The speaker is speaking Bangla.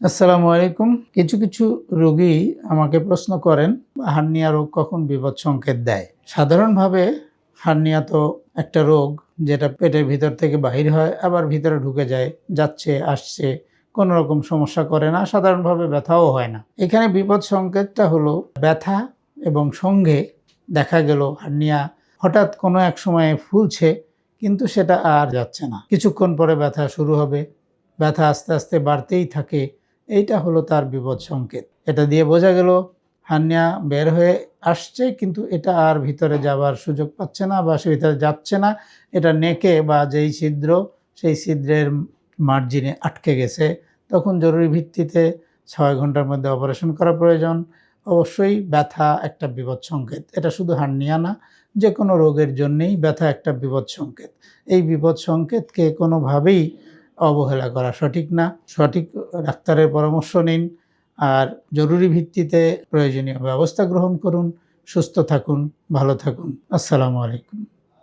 আসসালামু আলাইকুম। কিছু কিছু রোগী আমাকে প্রশ্ন করেন হার্নিয়া রোগ কখন বিপদ সংকেত দেয়। সাধারণভাবে হার্নিয়া তো একটা রোগ যেটা পেটের ভিতর থেকে বাহির হয় আবার ভিতরে ঢুকে যায়, যাচ্ছে আসছে, কোনো রকম সমস্যা করে না, সাধারণভাবে ব্যথাও হয় না। এখানে বিপদ সংকেতটা হলো ব্যথা এবং সঙ্গে দেখা গেল হার্নিয়া হঠাৎ কোনো এক সময়ে ফুলছে কিন্তু সেটা আর যাচ্ছে না, কিছুক্ষণ পরে ব্যথা শুরু হবে, ব্যথা আস্তে আস্তে বাড়তেই থাকে। এইটা হলো তার বিপদ সংকেত। এটা দিয়ে বোঝা গেল হার্নিয়া বের হয়ে আসছে কিন্তু এটা আর ভিতরে যাবার সুযোগ পাচ্ছে না বা সে ভিতরে যাচ্ছে না, এটা নেকে বা যেই ছিদ্র সেই ছিদ্রের মার্জিনে আটকে গেছে। তখন জরুরি ভিত্তিতে 6 ঘন্টার মধ্যে অপারেশন করা প্রয়োজন। অবশ্যই ব্যথা একটা বিপদ সংকেত। এটা শুধু হার্নিয়া না, যে কোনো রোগের জন্যেই ব্যথা একটা বিপদ সংকেত। এই বিপদ সংকেতকে কোনোভাবেই অবহেলা করা সঠিক না। সঠিক ডাক্তারের পরামর্শ নিন আর জরুরি ভিত্তিতে প্রয়োজনীয় ব্যবস্থা গ্রহণ করুন। সুস্থ থাকুন, ভালো থাকুন। আসসালামু আলাইকুম।